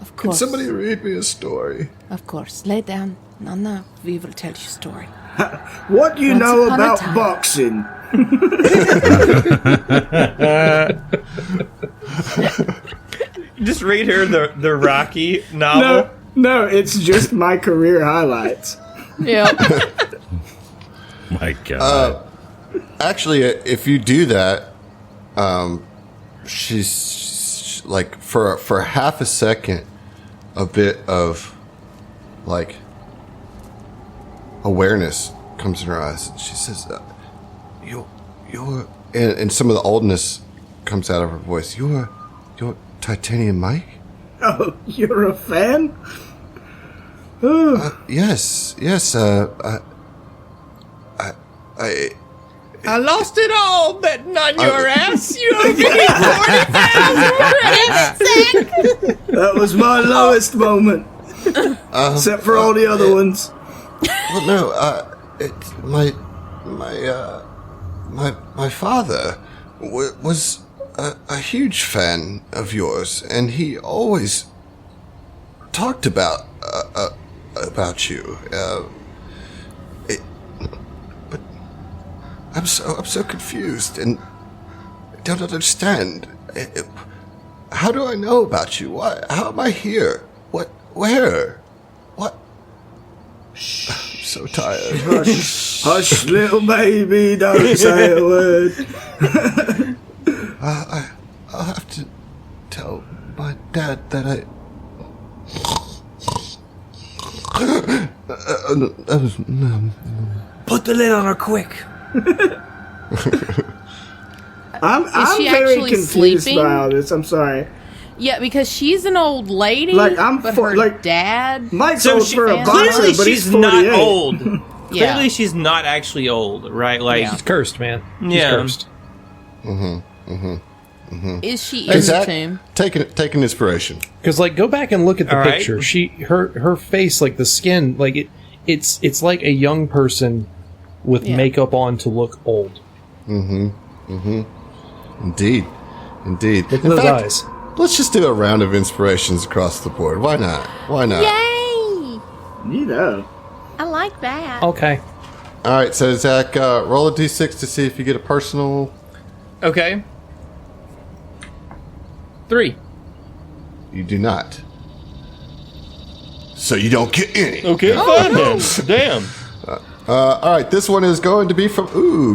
Of Can course. somebody read me a story? Of course. Lay down. Nana, we will tell you a story. What do you Once know upon a about time. boxing? Just read her the Rocky novel. No, it's just my career highlights. Yep. My God. Actually, if you do that, she's like for half a second, a bit of like awareness comes in her eyes. She says, "You're," and some of the oldness comes out of her voice. You're Titanium Mike? Oh, you're a fan? Yes. I lost it all betting on your ass. You owe me 40,000 That was my lowest moment. Except for all the other ones. Well, no. It's my father was a huge fan of yours, and he always talked about you. But I'm so confused and don't understand. How do I know about you? Why? How am I here? What? Where? What? I'm so tired. Hush, little baby, don't say a word. I'll have to tell my dad that I. Put the lid on her quick. I'm she very actually confused sleeping? by all this. I'm sorry. Yeah, because she's an old lady. Like, I'm but for- her like- dad. Mike's So old she, for a boxer, clearly but she's he's 48. not old. Yeah. Clearly she's not actually old, right? Like, Yeah. She's cursed, man. She's Yeah. cursed. Is she in Hey, the Zach, tomb? taking inspiration. Because like, go back and look at the All right. picture. Her face, like the skin, like it's like a young person with Yeah. makeup on to look old. Indeed. Look at In those fact, eyes. let's just do a round of inspirations across the board. Why not? Yay! You know. I like that. Okay. All right, so Zach, roll a d6 to see if you get a personal. okay. 3. You do not. So you don't get any. Okay, fine then. Damn. All right, this one is going to be from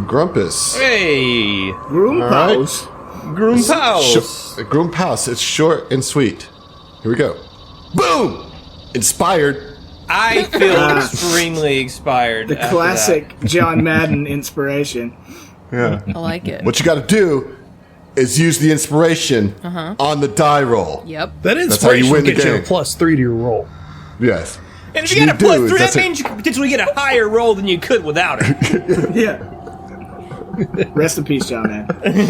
Grumpus. Hey, Groom All right. pals. Groom Pals. Groom House. It's short and sweet. Here we go. Boom! Inspired. I feel extremely inspired. The after classic John Madden inspiration. Yeah. I like it. What you got to do is use the inspiration on the die roll. Yep. That how you inspiration win the gets you a game. +3 to your roll. Yes. that. And if What you got a do plus is 3, that that's it. means you could potentially get a higher roll than you could without it. Yeah. Rest in peace, John Madden.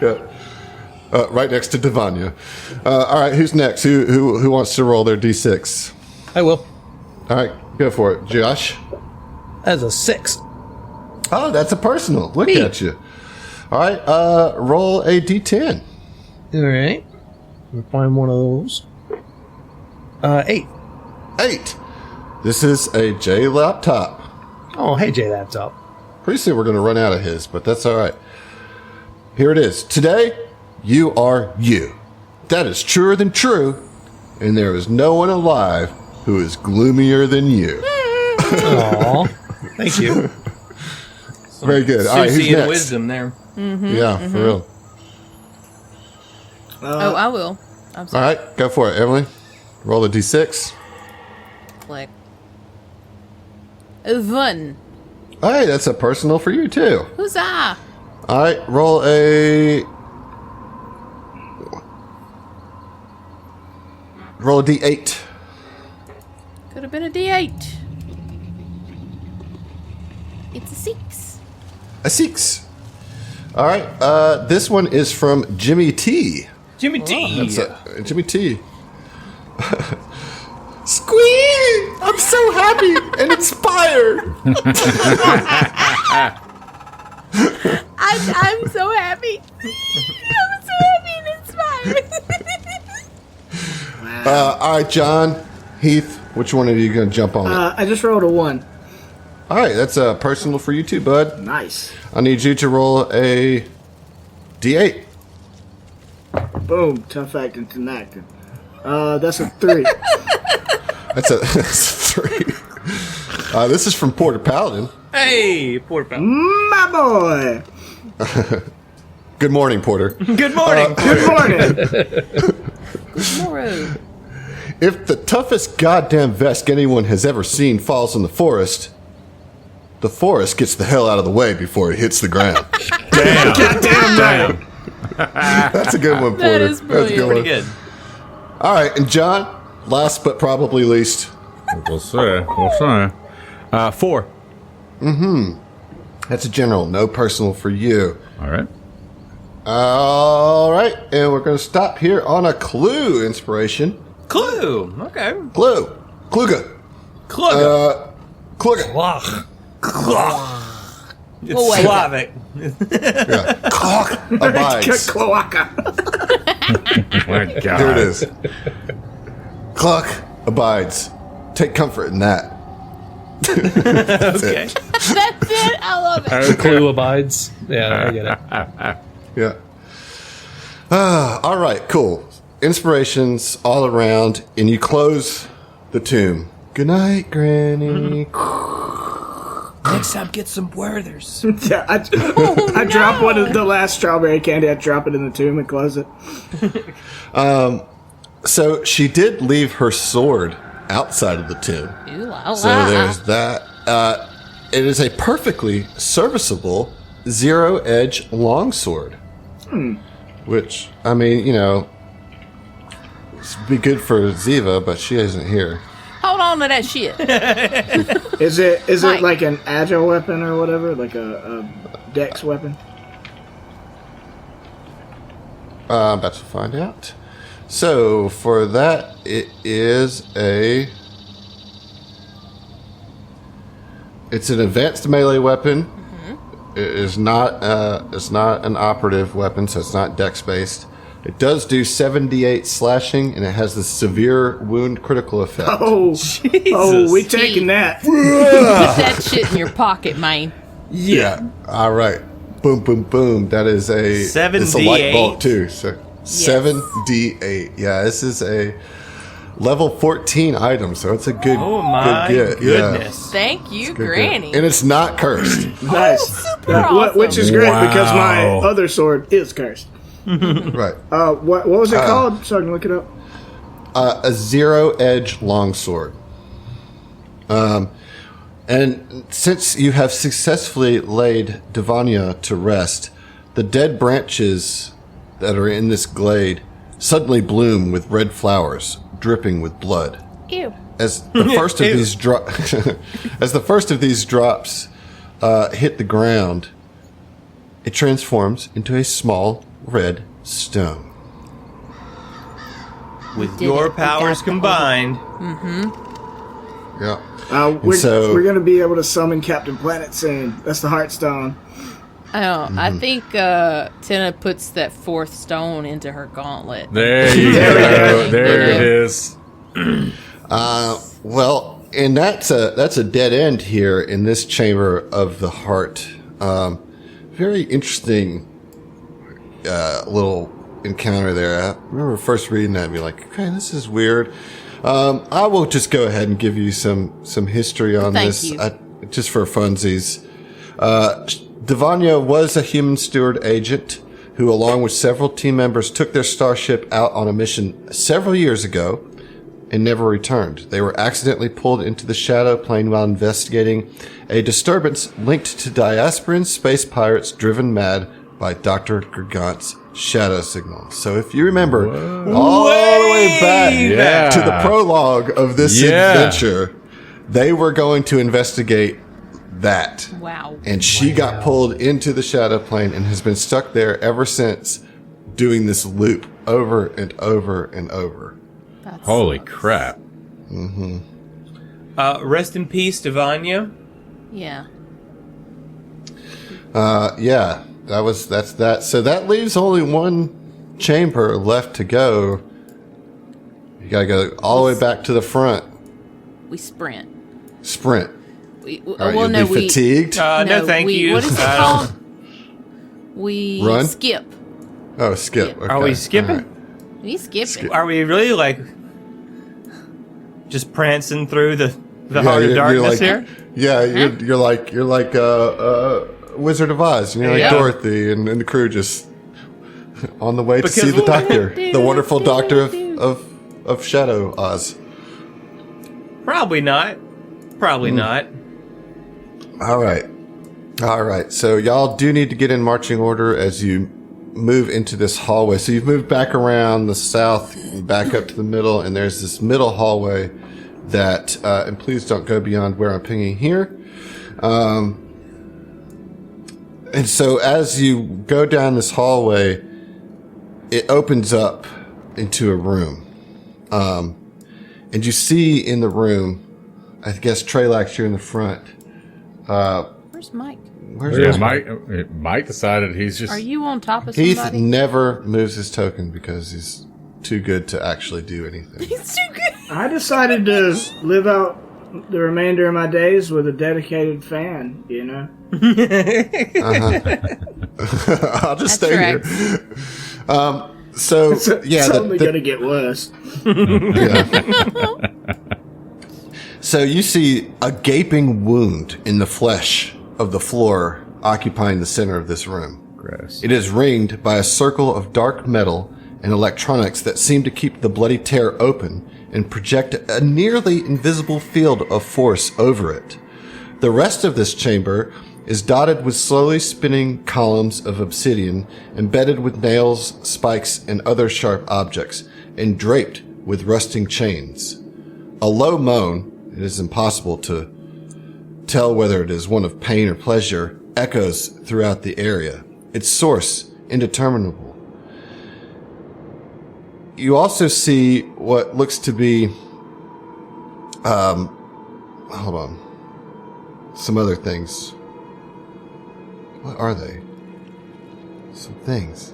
Yeah. Right next to Devanya. All right, who's next? Who wants to roll their d6? I will. All right, go for it. Josh? As a 6. Oh, that's a personal. Look Me. at you. All right, roll a d10. All right. We'll find one of those. 8. 8. This is a J laptop. Oh, hey, J Laptop. Pretty soon we're going to run out of his, but that's all right. Here it is. Today, you are you. That is truer than true, and there is no one alive who is gloomier than you. Aw. Thank you. Very good. All right, who's Susie and next? wisdom there. Yeah, for real. Oh, I will. I'm All sorry. right, go for it, Emily. Roll a d6. Click. 1. All right, that's a personal for you, too. Huzzah! All right, roll a d8. Could have been a D8. It's a 6. A 6. All right. This one is from Jimmy T. Jimmy T. Jimmy T. Squee! I'm so happy and inspired. I'm so happy. I'm so happy and inspired. All right, John, Heath, which one of you going to jump on it? I just rolled a 1. All right, that's personal for you too, bud. Nice. I need you to roll a D8. Boom. Tough acting to acting. That's a 3. That's a 3. This is from Porter Paladin. Hey, Porter Pal. My boy. Good morning, Porter. Good morning. Good morning. Tomorrow. If the toughest goddamn Vesk anyone has ever seen falls in the forest gets the hell out of the way before it hits the ground. Damn. That's a good one, Porter. That is That's a good brilliant. one. Pretty good. All right, and John, last but probably least. We'll see. 4. That's a general, no personal for you. All right. All right, and we're going to stop here on a clue inspiration. Clue. Okay. Clue. Kluga. Clue. Kluga. It's Well, wait. Slavic. Yeah. Clock abides. Cloaca. My God. Here it is. Clock abides. Take comfort in that. That's Okay. it. That's it. I love it. Clue abides. Yeah, I get it. Yeah. All right, cool. Inspirations all around, and you close the tomb. Good night, Granny. Next time, get some Werthers. Yeah, I drop one of the last strawberry candy. I drop it in the tomb and close it. So she did leave her sword outside of the tomb. Ooh, la, So la. there's that. It is a perfectly serviceable zero-edge longsword. Which, I mean, you know, it'd be good for Ziva, but she isn't here. Hold on to that shit. Is it Mike. like an agile weapon or whatever? Like a dex weapon? I'm about to find out. So for that, it is it's an advanced melee weapon. It is not it's not an operative weapon, so it's not dex based. It does do 7d8 slashing, and it has the severe wound critical effect. Oh, oh, we taking that. Put that shit in your pocket, man. Yeah. All right. Boom, boom, boom. That is a 7d8. It's a light bolt too. So 7d8. Yeah, this is a level 14 item, so it's a good. Oh my good get. goodness. Thank you, Good Granny. get. And it's not cursed. Nice. super awesome. Which is great because my Wow. other sword is cursed. Right. What was it called? So I can look it up. A zero-edge longsword. And since you have successfully laid Divania to rest, the dead branches that are in this glade suddenly bloom with red flowers, dripping with blood. Ew. As the first of these as the first of these drops hit the ground, it transforms into a small red stone. With did your it. We powers got the combined, Yeah. We're going to be able to summon Captain Planet soon. That's the Heartstone. Oh, I think Tina puts that fourth stone into her gauntlet. There you go. There it is. Well, and that's a dead end here in this chamber of the heart. Very interesting little encounter there. I remember first reading that and be like, okay, this is weird. I will just go ahead and give you some history on Thank this, you. just for funsies. Divania was a human steward agent who, along with several team members, took their starship out on a mission several years ago and never returned. They were accidentally pulled into the shadow plane while investigating a disturbance linked to diasporan space pirates driven mad by Dr. Gargant's shadow signal. So if you remember all the way back to the prologue of this adventure, they were going to investigate that. Wow. And she got pulled into the shadow plane and has been stuck there ever since, doing this loop over and over and over. Holy crap. Rest in peace, Devanya. Yeah. Yeah, that's that. So that leaves only one chamber left to go. You gotta go all the way back to the front. We sprint. Sprint. All right, you'll be fatigued? No, thank you. What is it called? We Run? skip. Oh, skip. Skip. Okay. Are we skipping? All right. We skip. Are we really like just prancing through the heart of darkness here? Yeah, you're like Wizard of Oz. You know, like Yeah. Dorothy and the crew just on the way to Because see the we'll- doctor, the wonderful doctor of Shadow Oz. Probably not. Probably not. All right. So y'all do need to get in marching order as you move into this hallway. So you've moved back around the south, back up to the middle, and there's this middle hallway that, and please don't go beyond where I'm pinging here. And so as you go down this hallway, it opens up into a room. And you see in the room, I guess Treylax, you're in the front. Where's Mike? Where's Mike decided he's just... Are you on top of Heath somebody? never moves his token because he's too good to actually do anything. He's too good. I decided to live out the remainder of my days with a dedicated fan, you know? I'll just That stay here. So, yeah. It's only going to get worse. Yeah. So you see a gaping wound in the flesh of the floor occupying the center of this room. Gross. It is ringed by a circle of dark metal and electronics that seem to keep the bloody tear open and project a nearly invisible field of force over it. The rest of this chamber is dotted with slowly spinning columns of obsidian, embedded with nails, spikes, and other sharp objects, and draped with rusting chains. A low moan, it is impossible to tell whether it is one of pain or pleasure, echoes throughout the area, its source indeterminable. You also see what looks to be, hold on, some other things. What are they? Some things.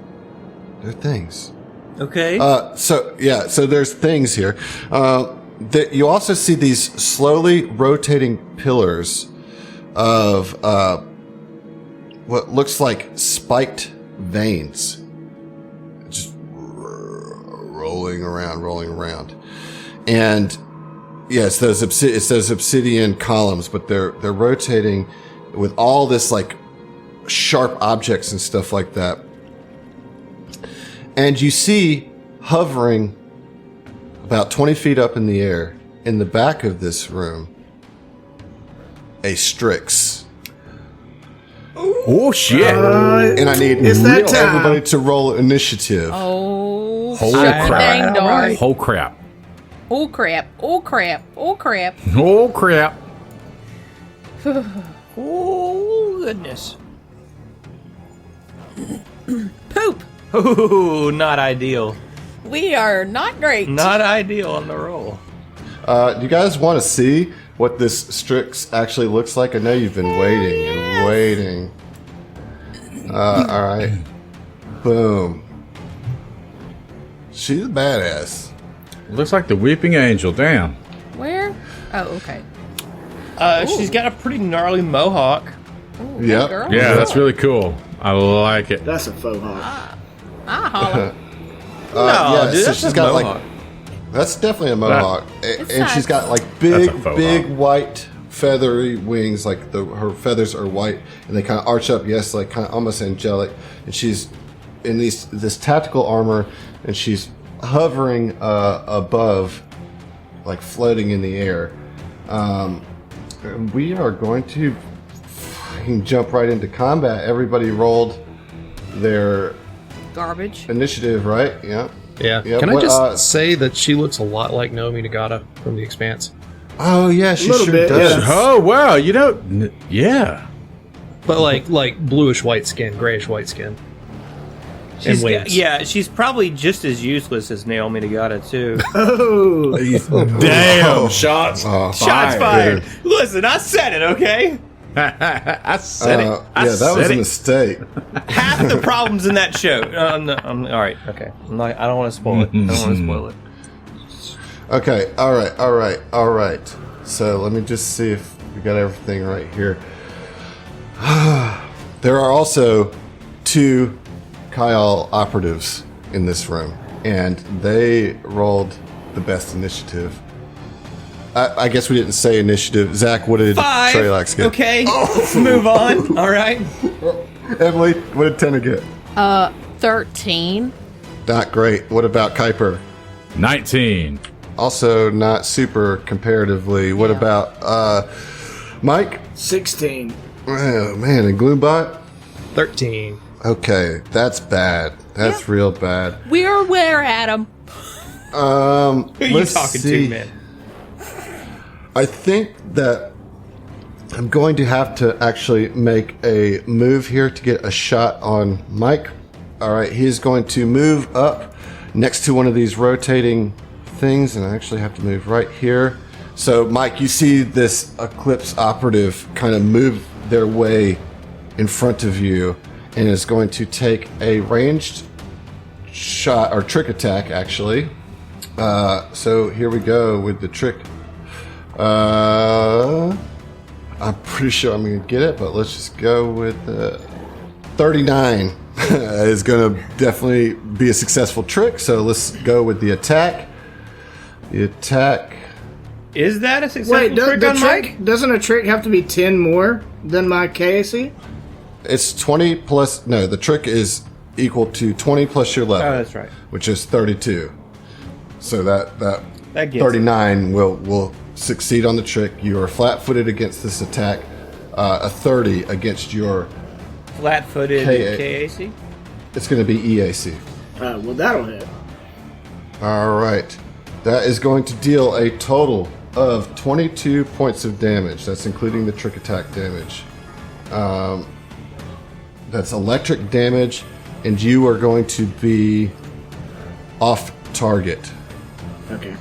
They're things. Okay. So there's things here. That you also see these slowly rotating pillars of what looks like spiked veins, just rolling around, and yeah, it's those obsidian columns, but they're rotating with all this like sharp objects and stuff like that. And you see hovering about 20 feet up in the air, in the back of this room, a Strix. Oh, shit. And I need It's that time. everybody to roll initiative. Oh, Holy shot crap. dang darn. Oh, crap. Oh, crap. Oh, crap. Oh, crap. Oh, crap. Oh, goodness. Poop. Ooh, not ideal. We are not great. Not ideal on the roll. Do you guys want to see what this Strix actually looks like? I know you've been waiting and waiting. All right. Boom. She's a badass. Looks like the Weeping Angel. Damn. Where? Oh, okay. She's got a pretty gnarly mohawk. Ooh, Yep. hey, girl. Yeah, that's really cool. I like it. That's a faux hawk. Ah, holla. No, dude, so that's she's a got mohawk. like that's definitely a mohawk, and It's she's got like That's a faux big hawk. white feathery wings. Like her feathers are white, and they kind of arch up. Yes, like kind of almost angelic. And she's in this tactical armor, and she's hovering above, like floating in the air. And we are going to jump right into combat. Everybody rolled their Garbage. initiative, right? Yeah. Yeah. Yeah, Can what, I just say that she looks a lot like Naomi Nagata from The Expanse? Oh yeah, she Little sure bit, does. yeah. Oh wow, you know, yeah. But like bluish white skin, grayish white skin. She's, And wings. yeah, she's probably just as useless as Naomi Nagata, too. Oh, Damn, shots Shots fired. Listen, I said it, okay? I said it. I Yeah, that was said a it. mistake. Half the problems in that show. No, all right, okay. I don't want to spoil it. I don't want to spoil it. Okay, all right. So let me just see if we got everything right here. There are also 2 Kyle operatives in this room, and they rolled the best initiative. I guess we didn't say initiative. Zach, what did 5. Treylax get? Okay, let's move on. All right. Emily, what did Tenna get? 13. Not great. What about Kuiper? 19. Also not super comparatively. What about Mike? 16. Oh man, and Gloombot? 13. Okay, that's bad. That's real bad. We're where, Adam? Who are you Let's talking see. to, man? I think that I'm going to have to actually make a move here to get a shot on Mike. All right, he's going to move up next to one of these rotating things, and I actually have to move right here. So, Mike, you see this Eclipse operative kind of move their way in front of you, and is going to take a ranged shot, or trick attack, actually. So here we go with the trick. I'm pretty sure I'm going to get it, but let's just go with 39. Is going to definitely be a successful trick, so let's go with the attack. The attack. Is that a successful Wait, trick on Mike? doesn't a trick have to be 10 more than my KAC? It's 20 plus. No, the trick is equal to 20 plus your level. Oh, that's right. Which is 32. So that gets 39 will succeed on the trick. You are flat-footed against this attack. A 30 against your. Flat-footed KAC? It's going to be EAC. Well, that'll hit. All right. That is going to deal a total of 22 points of damage. That's including the trick attack damage. That's electric damage, and you are going to be off target Okay.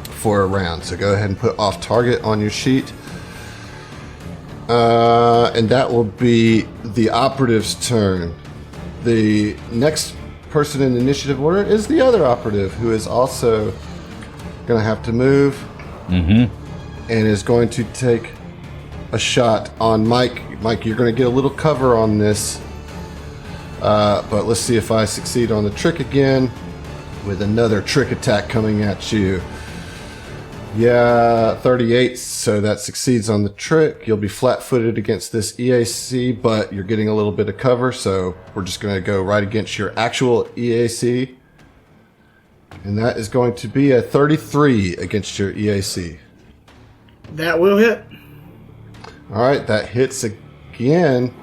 for a round. So go ahead and put off target on your sheet. And that will be the operative's turn. The next person in the initiative order is the other operative, who is also going to have to move and is going to take a shot on Mike. Mike, you're going to get a little cover on this, but let's see if I succeed on the trick again with another trick attack coming at you. Yeah, 38, so that succeeds on the trick. You'll be flat-footed against this EAC, but you're getting a little bit of cover, so we're just going to go right against your actual EAC. And that is going to be a 33 against your EAC. That will hit. All right, that hits again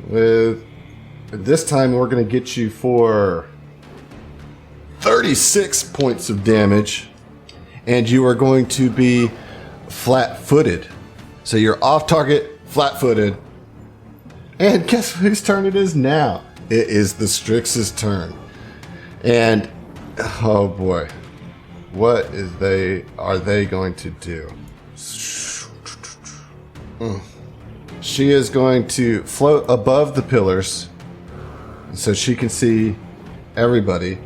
with... This time we're going to get you for 36 points of damage. And you are going to be flat-footed. So you're off target, flat-footed. And guess whose turn it is now? It is the Strix's turn. And, oh boy. What are they going to do? She is going to float above the pillars so she can see everybody.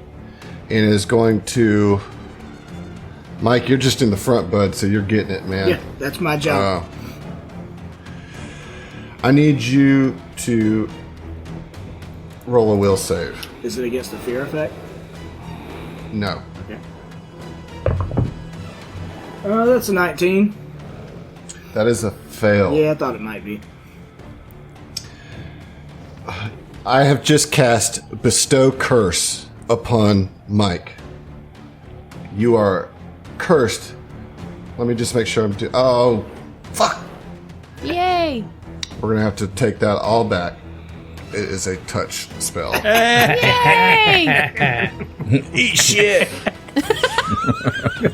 And is going to... Mike, you're just in the front, bud, so you're getting it, man. Yeah, that's my job. I need you to roll a will save. Is it against the fear effect? No. Okay. That's a 19. That is a fail. Yeah, I thought it might be. I have just cast Bestow Curse upon Mike. You are cursed. Let me just make sure I'm doing... Oh, fuck! Yay! We're going to have to take that all back. It is a touch spell. Yay! Eat shit.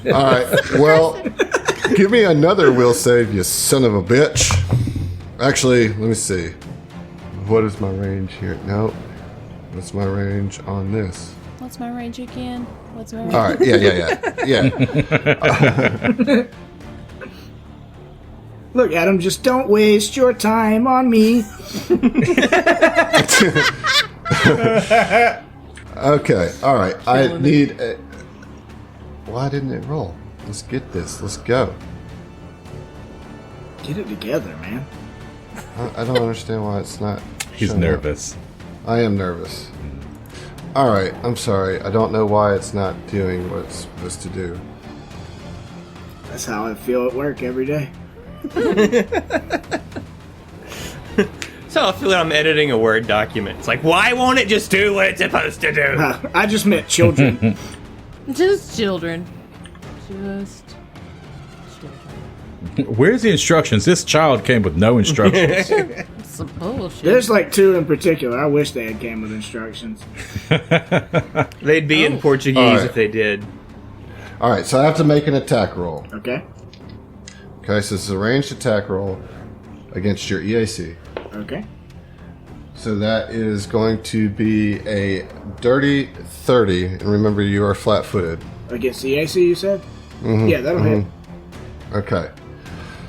All right. Well, Give me another will save, you son of a bitch. Actually, let me see. What is my range here? No. What's my range on this? What's my range again? What's my range? All right. Yeah. Look, Adam, just don't waste your time on me. Okay. All right. I need a... Why didn't it roll? Let's get this. Let's go. Get it together, man. I don't understand why it's not. He's showing up. nervous. I am nervous. All right. I'm sorry. I don't know why it's not doing what it's supposed to do. That's how I feel at work every day. So I feel like I'm editing a Word document. It's like, why won't it just do what it's supposed to do? I just meant children. Just children. Just children. Where's the instructions? This child came with no instructions. Some bullshit. There's like 2 in particular. I wish they had came with instructions. They'd be in Portuguese All right. if they did. All right. So I have to make an attack roll. Okay? Okay. So this is a ranged attack roll against your EAC. Okay. So that is going to be a dirty 30. And remember, you are flat-footed. Against the AC, you said? Mm-hmm. Yeah, that'll hit. Okay.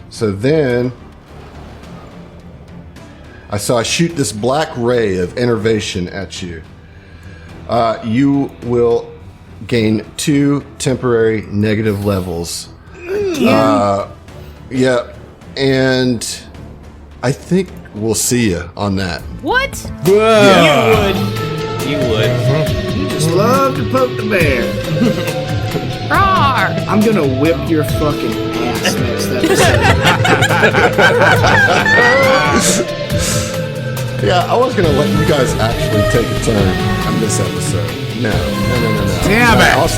So then I shoot this black ray of enervation at you. You will gain 2 temporary negative levels. Yeah. And I think we'll see you on that. What? You would. You just love to poke the bear. Roar! I'm gonna whip your fucking ass next episode. Yeah, I was going to let you guys actually take a turn on this episode. No. Damn it!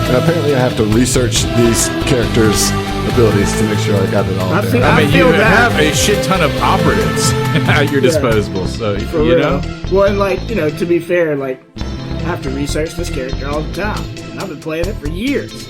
And apparently I have to research these characters' abilities to make sure I got it all I down. feel- I mean, you feel that. have a shit ton of operatives at your disposal, so For you real. know. Well, and like, to be fair, like, I have to research this character all the time. And I've been playing it for years.